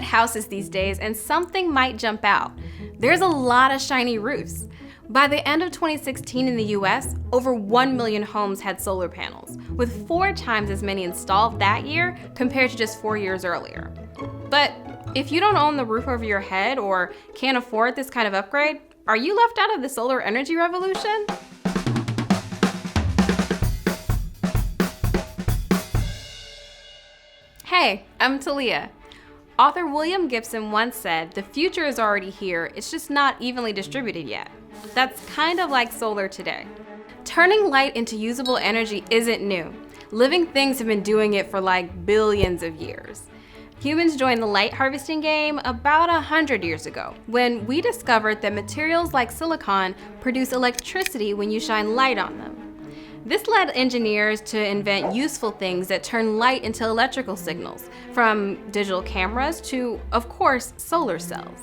houses these days and something might jump out. There's a lot of shiny roofs. By the end of 2016 in the US, over 1 million homes had solar panels, with 4 times as many installed that year compared to just 4 years earlier. But if you don't own the roof over your head or can't afford this kind of upgrade, are you left out of the solar energy revolution? Hey, I'm Talia. Author William Gibson once said, "The future is already here, it's just not evenly distributed yet." That's kind of like solar today. Turning light into usable energy isn't new. Living things have been doing it for like billions of years. Humans joined the light harvesting game about 100 years ago, when we discovered that materials like silicon produce electricity when you shine light on them. This led engineers to invent useful things that turn light into electrical signals, from digital cameras to, of course, solar cells.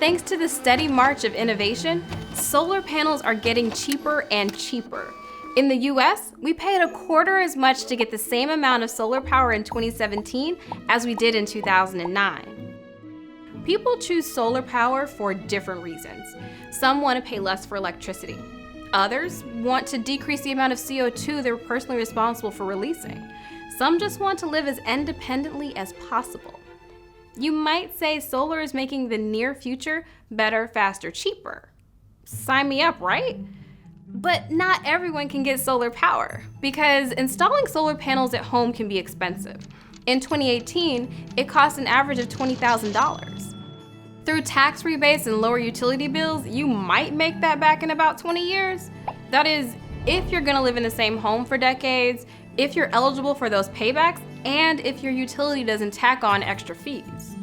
Thanks to the steady march of innovation, solar panels are getting cheaper and cheaper. In the US, we paid a quarter as much to get the same amount of solar power in 2017 as we did in 2009. People choose solar power for different reasons. Some want to pay less for electricity. Others want to decrease the amount of CO2 they're personally responsible for releasing. Some just want to live as independently as possible. You might say solar is making the near future better, faster, cheaper. Sign me up, right? But not everyone can get solar power, because installing solar panels at home can be expensive. In 2018, it cost an average of $20,000. Through tax rebates and lower utility bills, you might make that back in about 20 years. That is, if you're gonna live in the same home for decades, if you're eligible for those paybacks, and if your utility doesn't tack on extra fees.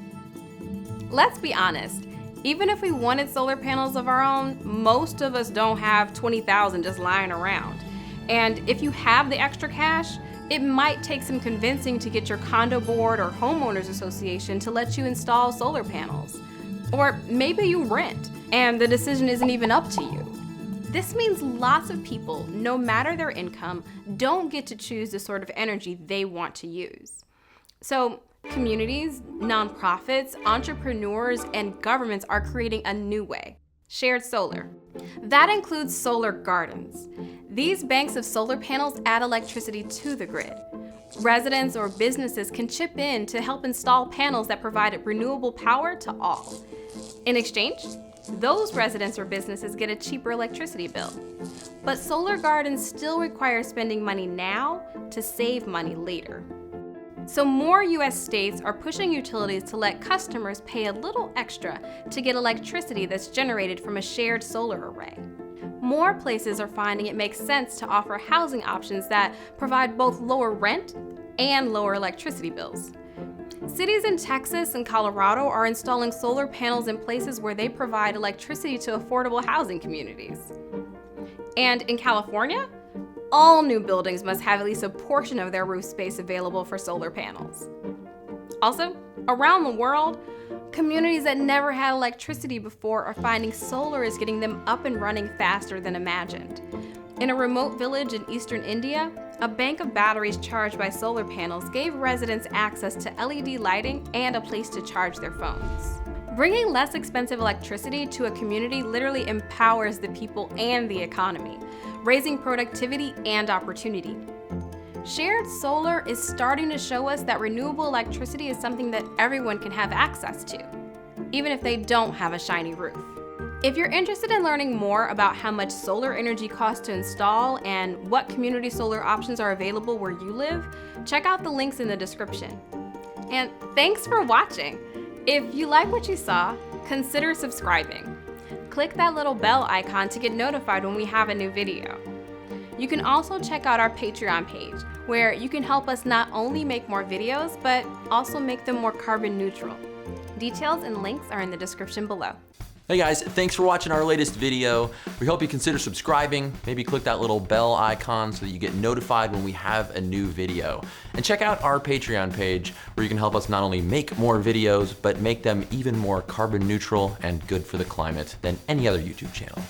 Let's be honest, even if we wanted solar panels of our own, most of us don't have 20,000 just lying around. And if you have the extra cash, it might take some convincing to get your condo board or homeowners association to let you install solar panels. Or maybe you rent, and the decision isn't even up to you. This means lots of people, no matter their income, don't get to choose the sort of energy they want to use. So communities, nonprofits, entrepreneurs, and governments are creating a new way: shared solar. That includes solar gardens. These banks of solar panels add electricity to the grid. Residents or businesses can chip in to help install panels that provide renewable power to all. In exchange, those residents or businesses get a cheaper electricity bill. But solar gardens still require spending money now to save money later. So more US states are pushing utilities to let customers pay a little extra to get electricity that's generated from a shared solar array. More places are finding it makes sense to offer housing options that provide both lower rent and lower electricity bills. Cities in Texas and Colorado are installing solar panels in places where they provide electricity to affordable housing communities. And in California, all new buildings must have at least a portion of their roof space available for solar panels. Also, around the world, communities that never had electricity before are finding solar is getting them up and running faster than imagined. In a remote village in eastern India, a bank of batteries charged by solar panels gave residents access to LED lighting and a place to charge their phones. Bringing less expensive electricity to a community literally empowers the people and the economy, raising productivity and opportunity. Shared solar is starting to show us that renewable electricity is something that everyone can have access to, even if they don't have a shiny roof. If you're interested in learning more about how much solar energy costs to install and what community solar options are available where you live, check out the links in the description. And thanks for watching. If you like what you saw, consider subscribing. Click that little bell icon to get notified when we have a new video. You can also check out our Patreon page, where you can help us not only make more videos, but also make them more carbon neutral. Details and links are in the description below. Hey guys, thanks for watching our latest video. We hope you consider subscribing, maybe click that little bell icon so that you get notified when we have a new video. And check out our Patreon page where you can help us not only make more videos, but make them even more carbon neutral and good for the climate than any other YouTube channel.